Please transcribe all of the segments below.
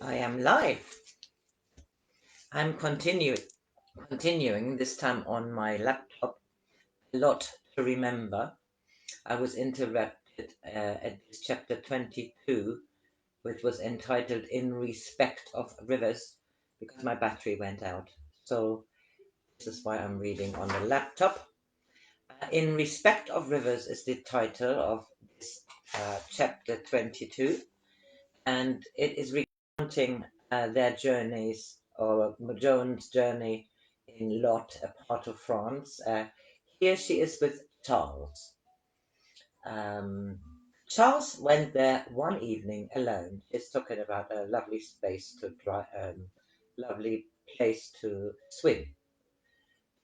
I am live. I'm continuing this time on my laptop. A lot to remember. I was interrupted at this chapter 22, which was entitled In Respect of Rivers, because my battery went out. So this is why I'm reading on the laptop. In Respect of Rivers is the title of this chapter 22, and it is recounting their journeys, or Joan's journey in Lot, a part of France. Here she is with Charles. Um, Charles went there one evening alone. He's talking about a lovely space to lovely place to swim.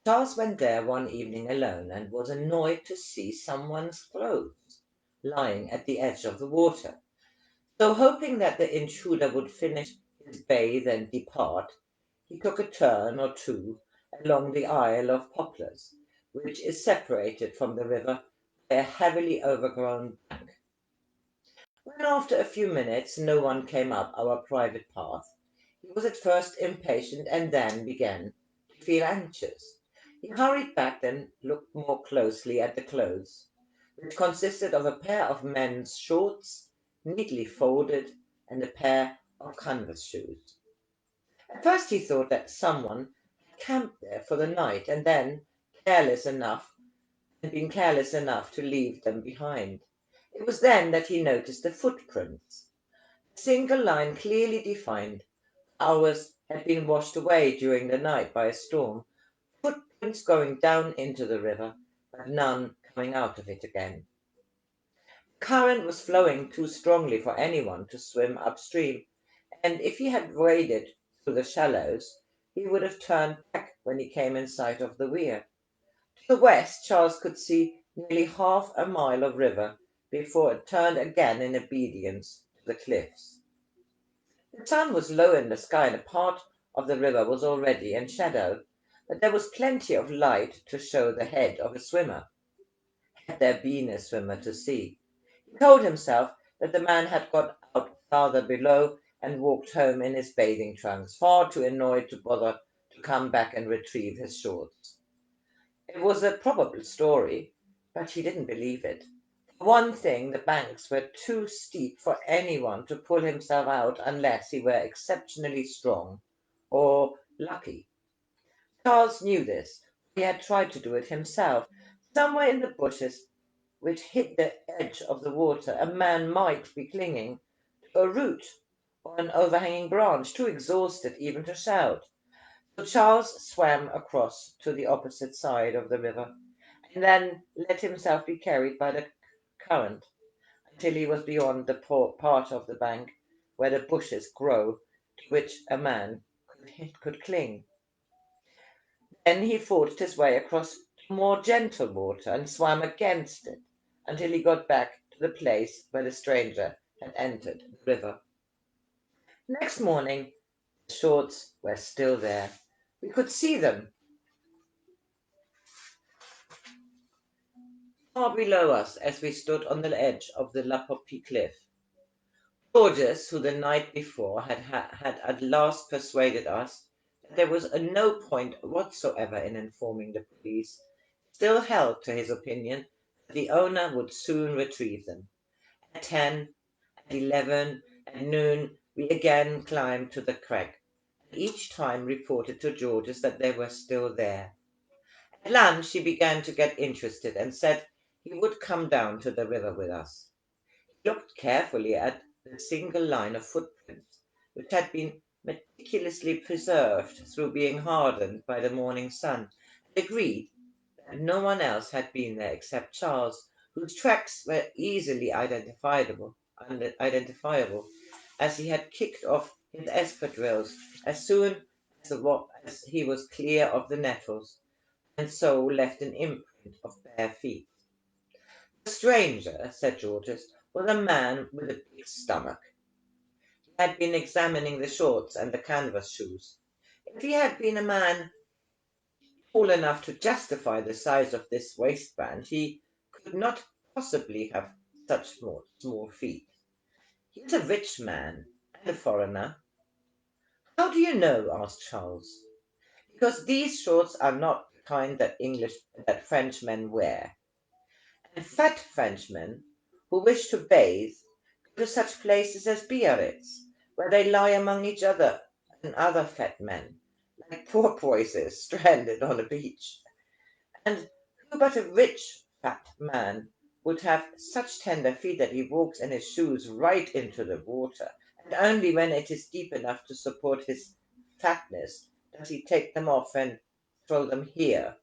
Charles went there one evening alone and was annoyed to see someone's clothes lying at the edge of the water. So, hoping that the intruder would finish his bathe and depart, he took a turn or two along the aisle of poplars, which is separated from the river by a heavily overgrown bank. When after a few minutes no one came up our private path, he was at first impatient and then began to feel anxious. He hurried back, then looked more closely at the clothes, which consisted of a pair of men's shorts, neatly folded, and a pair of canvas shoes. At first he thought that someone had camped there for the night and then been careless enough to leave them behind. It was then that he noticed the footprints, a single line clearly defined. Ours had been washed away during the night by a storm, footprints going down into the river, but none coming out of it again. The current was flowing too strongly for anyone to swim upstream, and if he had waded through the shallows, he would have turned back when he came in sight of the weir. To the west, Charles could see nearly half a mile of river before it turned again in obedience to the cliffs. The sun was low in the sky and a part of the river was already in shadow, but there was plenty of light to show the head of a swimmer, had there been a swimmer to see. He told himself that the man had got out farther below and walked home in his bathing trunks, far too annoyed to bother to come back and retrieve his shorts. It was a probable story, but he didn't believe it. For one thing, the banks were too steep for anyone to pull himself out unless he were exceptionally strong or lucky. Charles knew this. He had tried to do it himself. Somewhere in the bushes which hid the edge of the water, a man might be clinging to a root or an overhanging branch, too exhausted even to shout. So Charles swam across to the opposite side of the river and then let himself be carried by the current until he was beyond the part of the bank where the bushes grow to which a man could cling. Then he forged his way across to more gentle water and swam against it until he got back to the place where the stranger had entered the river. Next morning, the shorts were still there. We could see them far below us as we stood on the edge of the Lapopie cliff. Georges, who the night before had at last persuaded us that there was no point whatsoever in informing the police, still held to his opinion that the owner would soon retrieve them. At 10, at 11, at noon, we again climbed to the crag, and each time reported to Georges that they were still there. At lunch he began to get interested and said he would come down to the river with us. He looked carefully at the single line of footprints, which had been meticulously preserved through being hardened by the morning sun, and agreed that no one else had been there except Charles, whose tracks were easily identifiable, as he had kicked off his espadrilles as soon as he was clear of the nettles, and so left an imprint of bare feet. The stranger, said Georges, was a man with a big stomach. He had been examining the shorts and the canvas shoes. If he had been a man tall enough to justify the size of this waistband, he could not possibly have such small feet. He was a rich man and a foreigner. How do you know? Asked Charles. Because these shorts are not the kind that Frenchmen wear. And fat Frenchmen who wish to bathe go to such places as Biarritz, where they lie among each other and other fat men, like porpoises stranded on a beach. And who but a rich fat man would have such tender feet that he walks in his shoes right into the water, and only when it is deep enough to support his fatness does he take them off and throw them here?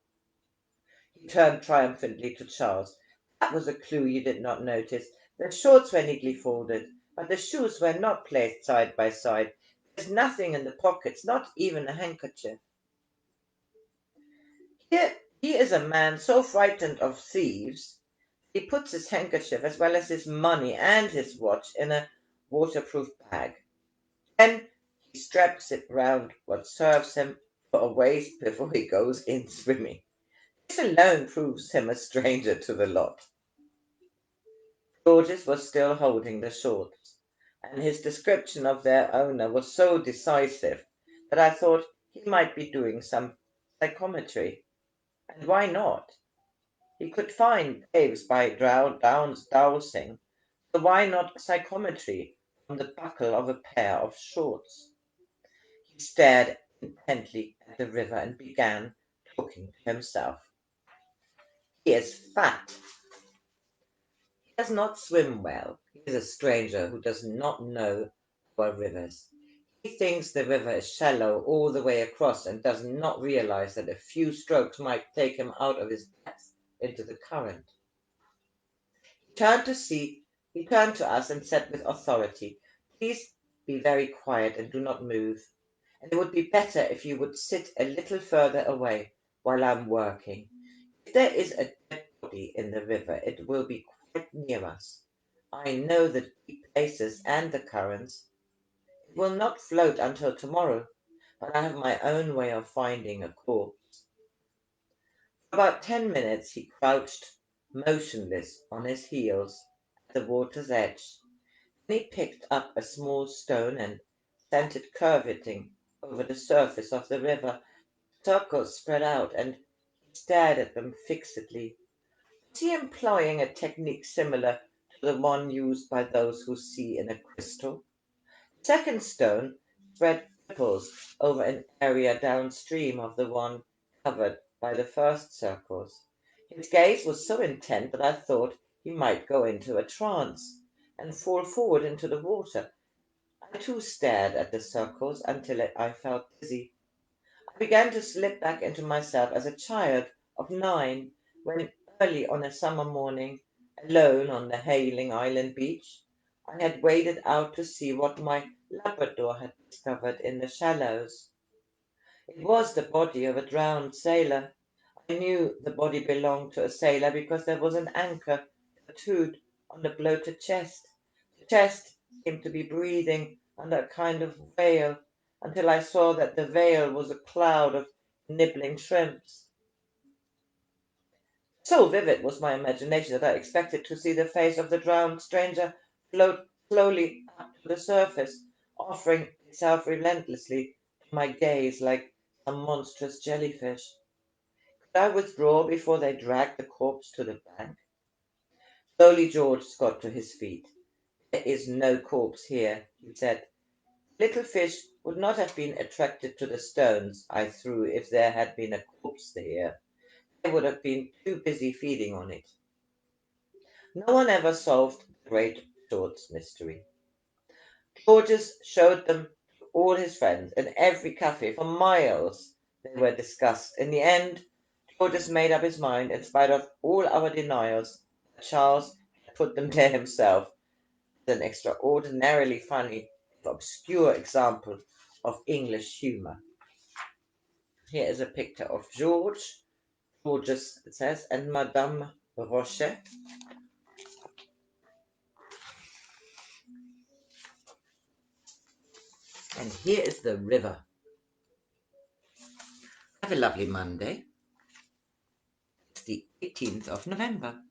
He turned triumphantly to Charles. That was a clue you did not notice. The shorts were neatly folded, but the shoes were not placed side by side. There's nothing in the pockets, not even a handkerchief. Here he is a man so frightened of thieves, he puts his handkerchief as well as his money and his watch in a waterproof bag. Then he straps it round what serves him for a waist before he goes in swimming. This alone proves him a stranger to the lot. Georges was still holding the shorts, and his description of their owner was so decisive that I thought he might be doing some psychometry. And why not? He could find babes by dowsing, so why not psychometry from the buckle of a pair of shorts? He stared intently at the river and began talking to himself. He is fat. He does not swim well. He is a stranger who does not know our rivers. He thinks the river is shallow all the way across and does not realize that a few strokes might take him out of his depth into the current. Turned to see, he turned to us and said with authority, "Please be very quiet and do not move. And it would be better if you would sit a little further away while I'm working. If there is a dead body in the river, it will be quite near us. I know the deep places and the currents. It will not float until tomorrow, but I have my own way of finding a corpse." For about 10 minutes he crouched motionless on his heels at the water's edge. Then he picked up a small stone and sent it curveting over the surface of the river. Circles spread out, and he stared at them fixedly. Was he employing a technique similar to the one used by those who see in a crystal? The second stone spread ripples over an area downstream of the one covered by the first circles. His gaze was so intent that I thought he might go into a trance and fall forward into the water. I too stared at the circles until I felt dizzy. I began to slip back into myself as a child of 9, when early on a summer morning, alone on the Hayling Island beach, I had waded out to see what my Labrador had discovered in the shallows. It was the body of a drowned sailor. I knew the body belonged to a sailor because there was an anchor tattooed on the bloated chest. The chest seemed to be breathing under a kind of veil, until I saw that the veil was a cloud of nibbling shrimps. So vivid was my imagination that I expected to see the face of the drowned stranger float slowly up to the surface, offering itself relentlessly to my gaze like some monstrous jellyfish. Could I withdraw before they dragged the corpse to the bank? Slowly George got to his feet. "There is no corpse here," he said. "Little fish would not have been attracted to the stones I threw if there had been a corpse here. They would have been too busy feeding on it." No one ever solved the great shorts mystery. Georges showed them to all his friends in every cafe for miles. They were discussed. In the end, Georges made up his mind, in spite of all our denials, that Charles had put them there himself, as an extraordinarily funny, if obscure example of English humour. Here is a picture of Georges, it says, and Madame Rochet. And here is the river. Have a lovely Monday. It's the 18th of November.